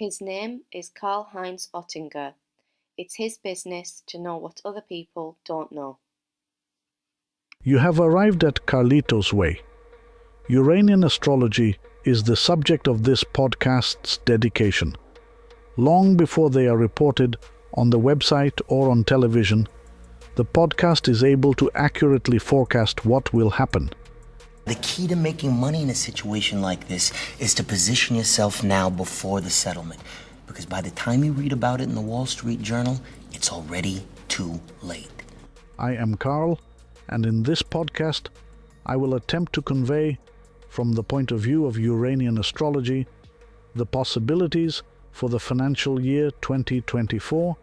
His name is Karl-Heinz Oettinger. It's his business to know what other people don't know. You have arrived at Karlito's way. Uranian astrology is the subject of this podcast's dedication. Long before they are reported on the website or on television, the podcast is able to accurately forecast what will happen. The key to making money in a situation like this is to position yourself now before the settlement. Because by the time you read about it in the Wall Street Journal, it's already too late. I am Karl, and in this podcast, I will attempt to convey, from the point of view of Uranian astrology, the possibilities for the financial year 2024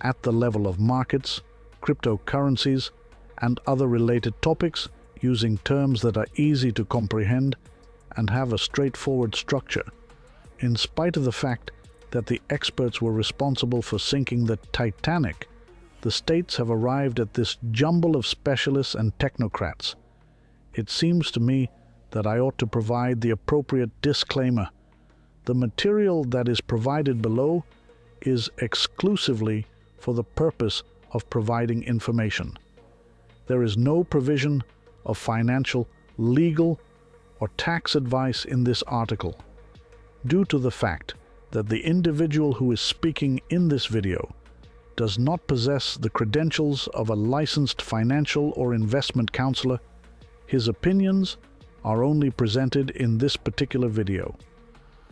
at the level of markets, cryptocurrencies, and other related topics using terms that are easy to comprehend and have a straightforward structure. In spite of the fact that the experts were responsible for sinking the Titanic, the states have arrived at this jumble of specialists and technocrats. It seems to me that I ought to provide the appropriate disclaimer. The material that is provided below is exclusively for the purpose of providing information. There is no provision of financial, legal, or tax advice in this article. Due to the fact that the individual who is speaking in this video does not possess the credentials of a licensed financial or investment counselor, his opinions are only presented in this particular video.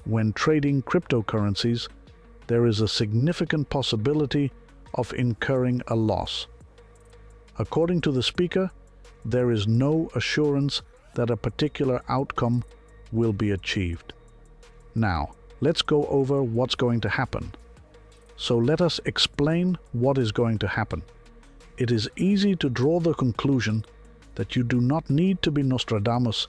When trading cryptocurrencies, there is a significant possibility of incurring a loss. According to the speaker, there is no assurance that a particular outcome will be achieved. Now, let's go over what's going to happen. So let us explain what is going to happen. It is easy to draw the conclusion that you do not need to be Nostradamus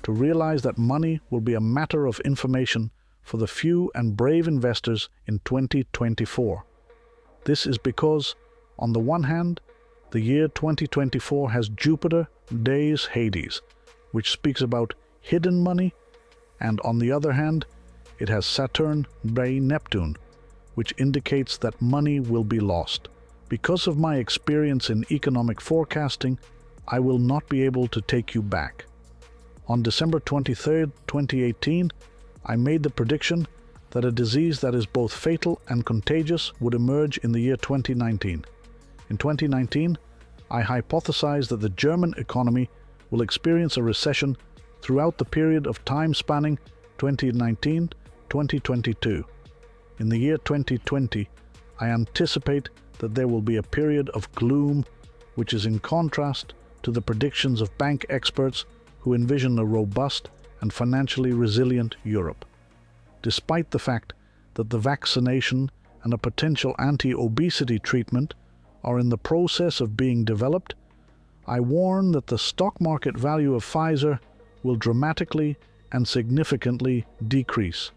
to realize that money will be a matter of information for the few and brave investors in 2024. This is because, on the one hand, the year 2024 has Jupiter, Days, Hades, which speaks about hidden money, and on the other hand, it has Saturn, by Neptune, which indicates that money will be lost. Because of my experience in economic forecasting, I will not be able to take you back. On December 23, 2018, I made the prediction that a disease that is both fatal and contagious would emerge in the year 2019. In 2019, I hypothesized that the German economy will experience a recession throughout the period of time spanning 2019-2022. In the year 2020, I anticipate that there will be a period of gloom, which is in contrast to the predictions of bank experts who envision a robust and financially resilient Europe. Despite the fact that the vaccination and a potential anti-obesity treatment are in the process of being developed, I warn that the stock market value of Pfizer will dramatically and significantly decrease.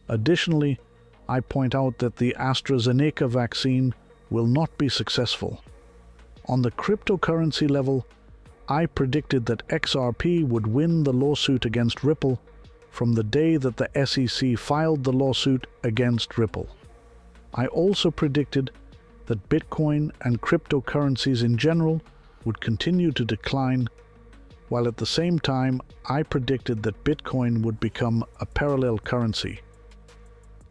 Additionally, I point out that the AstraZeneca vaccine will not be successful. On the cryptocurrency level, I predicted that XRP would win the lawsuit against Ripple from the day that the SEC filed the lawsuit against Ripple. I also predicted that Bitcoin and cryptocurrencies in general would continue to decline, while at the same time I predicted that Bitcoin would become a parallel currency.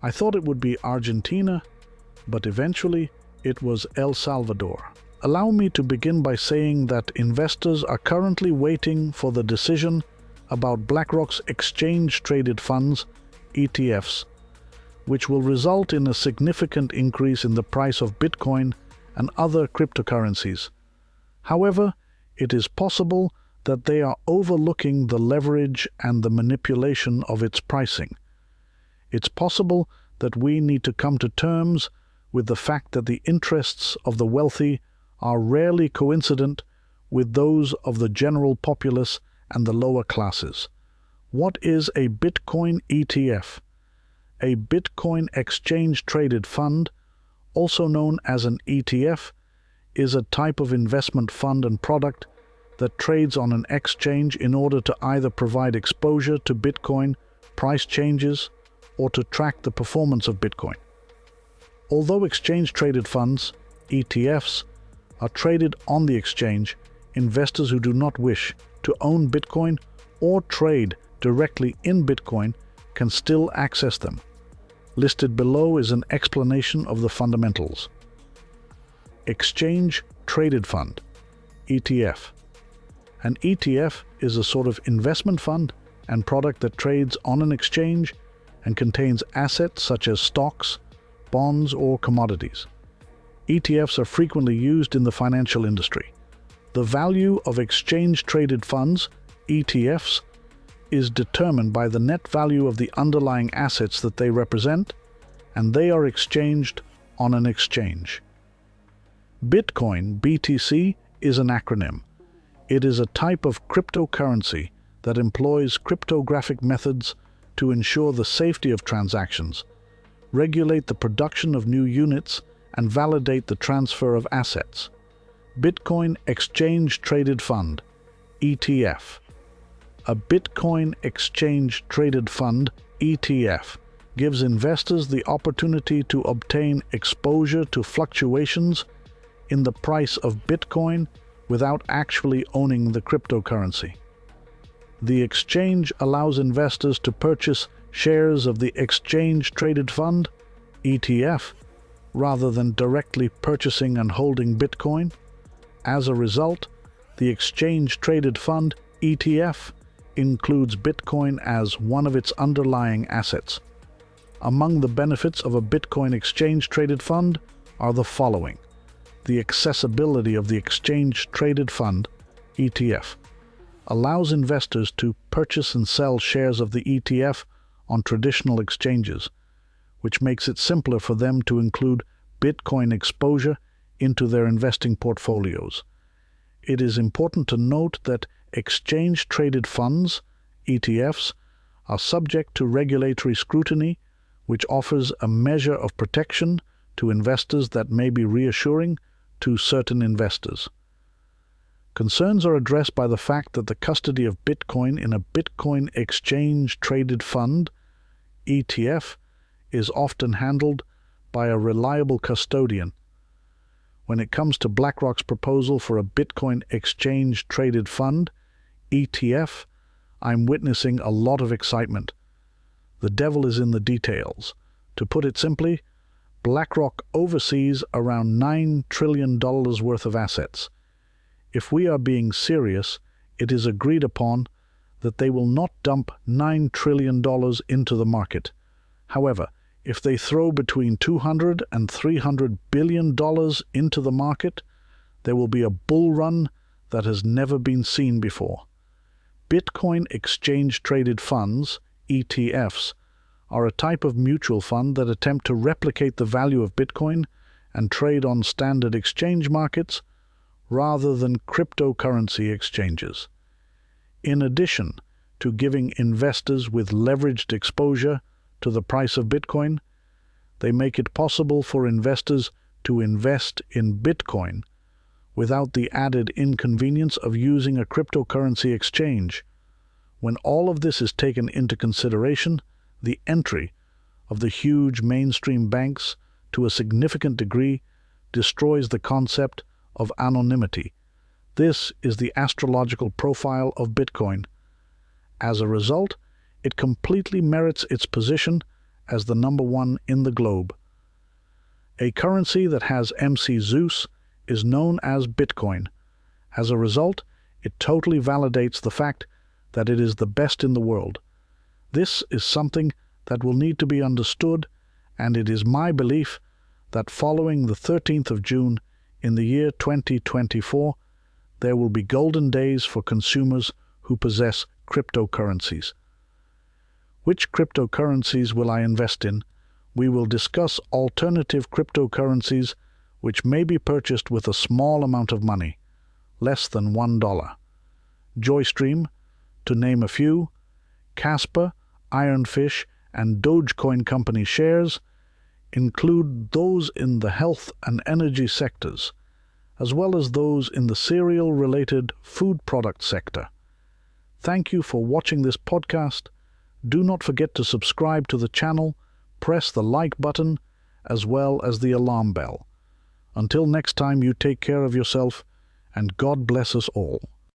I thought it would be Argentina, but eventually it was El Salvador. Allow me to begin by saying that investors are currently waiting for the decision about BlackRock's exchange-traded funds, ETFs, which will result in a significant increase in the price of Bitcoin and other cryptocurrencies. However, it is possible that they are overlooking the leverage and the manipulation of its pricing. It's possible that we need to come to terms with the fact that the interests of the wealthy are rarely coincident with those of the general populace and the lower classes. What is a Bitcoin ETF? A Bitcoin exchange-traded fund, also known as an ETF, is a type of investment fund and product that trades on an exchange in order to either provide exposure to Bitcoin price changes or to track the performance of Bitcoin. Although exchange-traded funds, ETFs, are traded on the exchange, investors who do not wish to own Bitcoin or trade directly in Bitcoin can still access them. Listed below is an explanation of the fundamentals. Exchange-traded fund, ETF. An ETF is a sort of investment fund and product that trades on an exchange and contains assets such as stocks, bonds, or commodities. ETFs are frequently used in the financial industry. The value of exchange-traded funds, ETFs, is determined by the net value of the underlying assets that they represent, and they are exchanged on an exchange. Bitcoin, BTC, is an acronym. It is a type of cryptocurrency that employs cryptographic methods to ensure the safety of transactions, regulate the production of new units, and validate the transfer of assets. Bitcoin Exchange Traded Fund, ETF. A Bitcoin Exchange Traded Fund, ETF, gives investors the opportunity to obtain exposure to fluctuations in the price of Bitcoin without actually owning the cryptocurrency. The exchange allows investors to purchase shares of the Exchange Traded Fund, ETF, rather than directly purchasing and holding Bitcoin. As a result, the Exchange Traded Fund, ETF, includes Bitcoin as one of its underlying assets. Among the benefits of a Bitcoin Exchange Traded Fund are the following. The accessibility of the Exchange Traded Fund, ETF, allows investors to purchase and sell shares of the ETF on traditional exchanges, which makes it simpler for them to include Bitcoin exposure into their investing portfolios. It is important to note that exchange-traded funds, ETFs, are subject to regulatory scrutiny, which offers a measure of protection to investors that may be reassuring to certain investors. Concerns are addressed by the fact that the custody of Bitcoin in a Bitcoin exchange-traded fund, ETF, is often handled by a reliable custodian. When it comes to BlackRock's proposal for a Bitcoin exchange-traded fund, ETF, I'm witnessing a lot of excitement. The devil is in the details. To put it simply, BlackRock oversees around $9 trillion worth of assets. If we are being serious, it is agreed upon that they will not dump $9 trillion into the market. However, if they throw between $200 and $300 billion into the market, there will be a bull run that has never been seen before. Bitcoin exchange-traded funds, ETFs, are a type of mutual fund that attempt to replicate the value of Bitcoin and trade on standard exchange markets rather than cryptocurrency exchanges. In addition to giving investors with leveraged exposure to the price of Bitcoin, they make it possible for investors to invest in Bitcoin without the added inconvenience of using a cryptocurrency exchange. When all of this is taken into consideration, the entry of the huge mainstream banks to a significant degree destroys the concept of anonymity. This is the astrological profile of Bitcoin. As a result, it completely merits its position as the number one in the globe. A currency that has MC Zeus is known as Bitcoin. As a result, it totally validates the fact that it is the best in the world. This is something that will need to be understood, and it is my belief that following the 13th of June in the year 2024, there will be golden days for consumers who possess cryptocurrencies. Which cryptocurrencies will I invest in? We will discuss alternative cryptocurrencies which may be purchased with a small amount of money, less than $1. Joystream, to name a few, Casper, Ironfish, and Dogecoin company shares include those in the health and energy sectors, as well as those in the cereal-related food product sector. Thank you for watching this podcast, Do not forget to subscribe to the channel, press the like button, as well as the alarm bell. Until next time, you take care of yourself, and God bless us all.